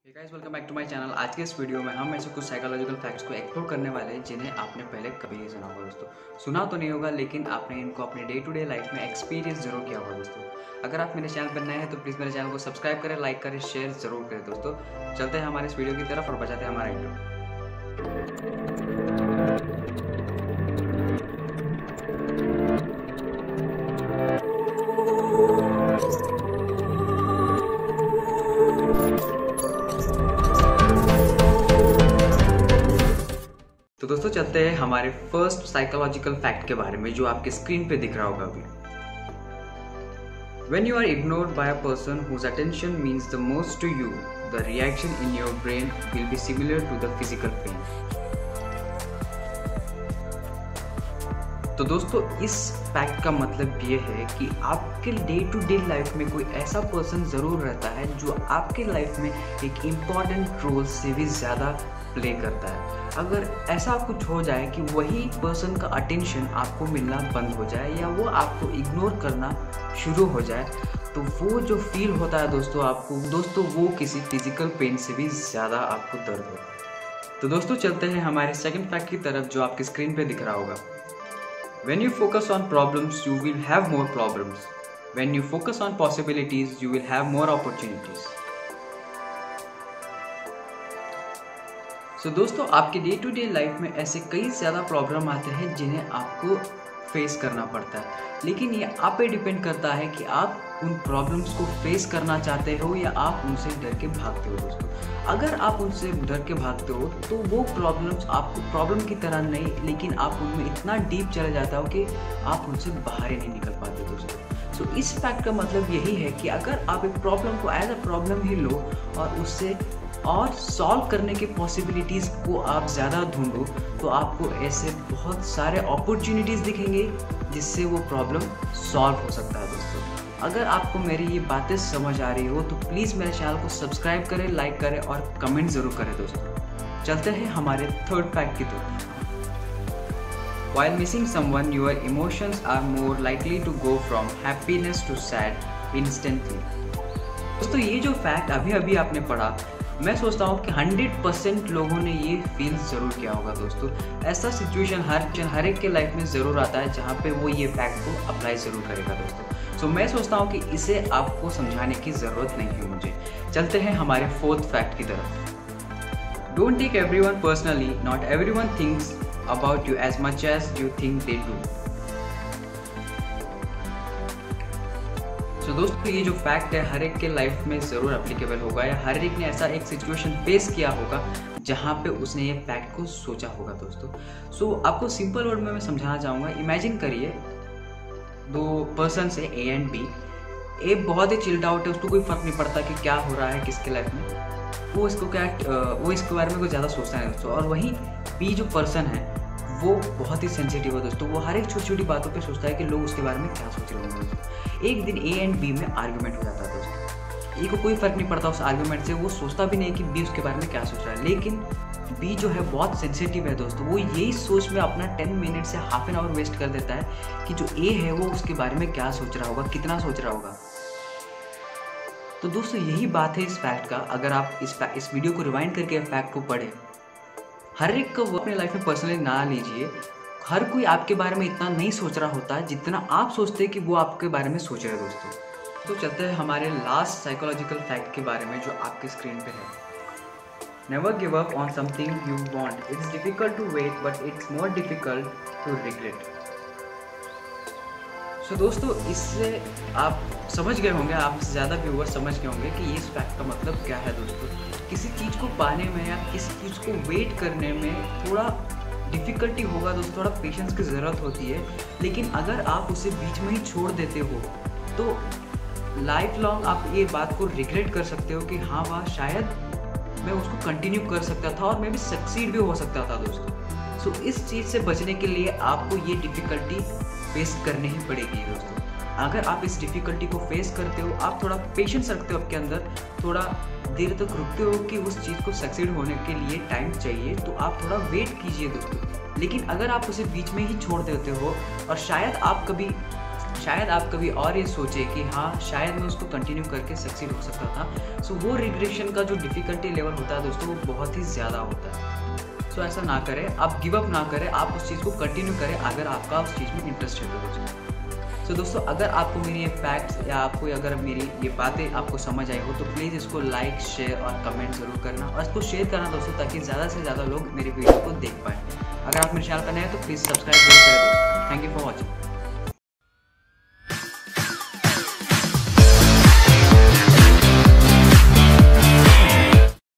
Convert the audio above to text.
Guys welcome back to my channel. आज के इस वीडियो में हम ऐसे कुछ साइकोलॉजिकल फैक्ट्स को एक्सप्लोर करने वाले हैं जिन्हें आपने पहले कभी नहीं सुना होगा दोस्तों। सुना तो नहीं होगा लेकिन आपने इनको अपने डे टू डे लाइफ में एक्सपीरियंस जरूर किया होगा दोस्तों। अगर आप मेरे चैनल पर नए हैं तो प्लीज़ मेरे चैनल को सब्सक्राइब करें, लाइक करें, शेयर जरूर करें दोस्तों। चलते हैं हमारे इस वीडियो की तरफ और बजाते हैं हमारा इंट्रो। तो दोस्तों चलते हैं हमारे फर्स्ट साइकोलॉजिकल फैक्ट के बारे में जो आपके स्क्रीन पे दिख रहा होगा अभी। When you are ignored by a person whose attention means the most to you, the reaction in your brain will be similar to the physical pain. तो दोस्तों इस फैक्ट का मतलब ये है कि आपके डे टू डे लाइफ में कोई ऐसा पर्सन ज़रूर रहता है जो आपके लाइफ में एक इम्पॉर्टेंट रोल से भी ज़्यादा प्ले करता है। अगर ऐसा कुछ हो जाए कि वही पर्सन का अटेंशन आपको मिलना बंद हो जाए या वो आपको इग्नोर करना शुरू हो जाए तो वो जो फील होता है दोस्तों वो किसी फिजिकल पेन से भी ज़्यादा आपको दर्द होता है। तो दोस्तों चलते हैं हमारे सेकंड फैक्ट की तरफ जो आपके स्क्रीन पे दिख रहा होगा। When you focus on problems, you will have more problems. When you focus on possibilities, you will have more opportunities. So दोस्तों आपके डे टू डे लाइफ में ऐसे कई ज़्यादा प्रॉब्लम आते हैं जिन्हें आपको फेस करना पड़ता है, लेकिन ये आप पे डिपेंड करता है कि आप उन प्रॉब्लम्स को फेस करना चाहते हो या आप उनसे डर के भागते हो दोस्तों। अगर आप उनसे डर के भागते हो तो वो प्रॉब्लम्स आपको प्रॉब्लम की तरह नहीं, लेकिन आप उनमें इतना डीप चले जाता हो कि आप उनसे बाहर ही नहीं निकल पाते दोस्तों। सो इस फैक्ट का मतलब यही है कि अगर आप एक प्रॉब्लम को एज अ प्रॉब्लम ही लो और उससे और सॉल्व करने की पॉसिबिलिटीज़ को आप ज़्यादा ढूंढो तो आपको ऐसे बहुत सारे अपॉर्चुनिटीज़ दिखेंगे जिससे वो प्रॉब्लम सॉल्व हो सकता है दोस्तों। अगर आपको मेरी ये बातें समझ आ रही हो तो प्लीज़ मेरे चैनल को सब्सक्राइब करें, लाइक करें और कमेंट ज़रूर करें दोस्तों। चलते हैं हमारे थर्ड फैक्ट की तरफ। While missing someone, your emotions are more likely to go from happiness to sad instantly. दोस्तों ये जो फैक्ट अभी अभी आपने पढ़ा, मैं सोचता हूँ कि 100% लोगों ने ये फील ज़रूर किया होगा दोस्तों। ऐसा सिचुएशन हर एक के लाइफ में ज़रूर आता है जहाँ पे वो ये फैक्ट को अप्लाई ज़रूर करेगा दोस्तों। सो मैं सोचता हूँ कि इसे आपको समझाने की ज़रूरत नहीं है मुझे। चलते हैं हमारे फोर्थ फैक्ट की तरफ। Don't take everyone personally, not everyone thinks about you as much as you think they do. So दोस्तों ये जो फैक्ट है हर एक के लाइफ में ज़रूर एप्लीकेबल होगा या हर एक ने ऐसा एक सिचुएशन फेस किया होगा जहाँ पे उसने ये फैक्ट को सोचा होगा दोस्तों। सो आपको सिंपल वर्ड में मैं समझाना चाहूँगा। इमेजिन करिए दो पर्सन है ए एंड बी। ए बहुत ही चिल्ड आउट है, उसको कोई फर्क नहीं पड़ता कि क्या हो रहा है किसके लाइफ में, वो इसके बारे में कुछ ज़्यादा सोचता है दोस्तों। और वहीं बी जो पर्सन है वो बहुत ही सेंसिटिव है दोस्तों, वो हर एक छोटी छोटी बातों पे सोचता है कि लोग उसके बारे में क्या सोच रहे होंगे दोस्तों। एक दिन ए एंड बी में आर्ग्यूमेंट हो जाता है दोस्तों। ए को कोई फर्क नहीं पड़ता उस आर्ग्यूमेंट से, वो सोचता भी नहीं कि बी उसके बारे में क्या सोच रहा है, लेकिन बी जो है बहुत सेंसिटिव है दोस्तों। वो यही सोच में अपना 10 मिनट से हाफ एन आवर वेस्ट कर देता है कि जो ए है वो उसके बारे में क्या सोच रहा होगा, कितना सोच रहा होगा। तो दोस्तों यही बात है इस फैक्ट का। अगर आप इस वीडियो को रिवाइंड करके फैक्ट को पढ़ें, हर एक को अपने लाइफ में पर्सनली ना लीजिए। हर कोई आपके बारे में इतना नहीं सोच रहा होता जितना आप सोचते हैं कि वो आपके बारे में सोच रहे हैं दोस्तों। तो चलते हैं हमारे लास्ट साइकोलॉजिकल फैक्ट के बारे में जो आपके स्क्रीन पे है। Never give up on something you want, it's difficult to wait but it's more difficult to regret. So दोस्तों इससे आप समझ गए होंगे, आप ज़्यादा व्यूअर समझ गए होंगे कि इस फैक्ट का मतलब क्या है दोस्तों। किसी चीज़ को पाने में या किसी चीज़ को वेट करने में थोड़ा डिफ़िकल्टी होगा दोस्तों, थोड़ा पेशेंस की ज़रूरत होती है, लेकिन अगर आप उसे बीच में ही छोड़ देते हो तो लाइफ लॉन्ग आप ये बात को रिग्रेट कर सकते हो कि हाँ वाह शायद मैं उसको कंटिन्यू कर सकता था और मैं भी सक्सीड भी हो सकता था दोस्तों। सो इस चीज़ से बचने के लिए आपको ये डिफ़िकल्टी फेस करनी ही पड़ेगी दोस्तों। अगर आप इस डिफ़िकल्टी को फेस करते हो, आप थोड़ा पेशेंस रखते हो आपके अंदर, थोड़ा देर तक रुकते हो कि उस चीज़ को सक्सीड होने के लिए टाइम चाहिए, तो आप थोड़ा वेट कीजिए दोस्तों। लेकिन अगर आप उसे बीच में ही छोड़ देते हो और शायद आप कभी शायद आप कभी और ये सोचे कि हाँ शायद मैं उसको कंटिन्यू करके सक्सीड हो सकता था। सो वो रिग्रेशन का जो डिफ़िकल्टी लेवल होता है दोस्तों वो बहुत ही ज़्यादा होता है। सो ऐसा ना करें, आप गिव अप ना करें, आप उस चीज़ को कंटिन्यू करें अगर आपका उस चीज़ में इंटरेस्टेड हो दोस्तों। सो दोस्तों अगर आपको मेरी ये फैक्ट्स या आपको अगर मेरी ये बातें आपको समझ आई हो तो प्लीज़ इसको लाइक, शेयर और कमेंट ज़रूर करना और इसको शेयर करना दोस्तों, ताकि ज़्यादा से ज़्यादा लोग मेरे वीडियो को देख पाएँ। अगर आप मेरे चैनल पर नए हैं तो प्लीज़ सब्सक्राइब जरूर करें दोस्तों। Thank you for watching.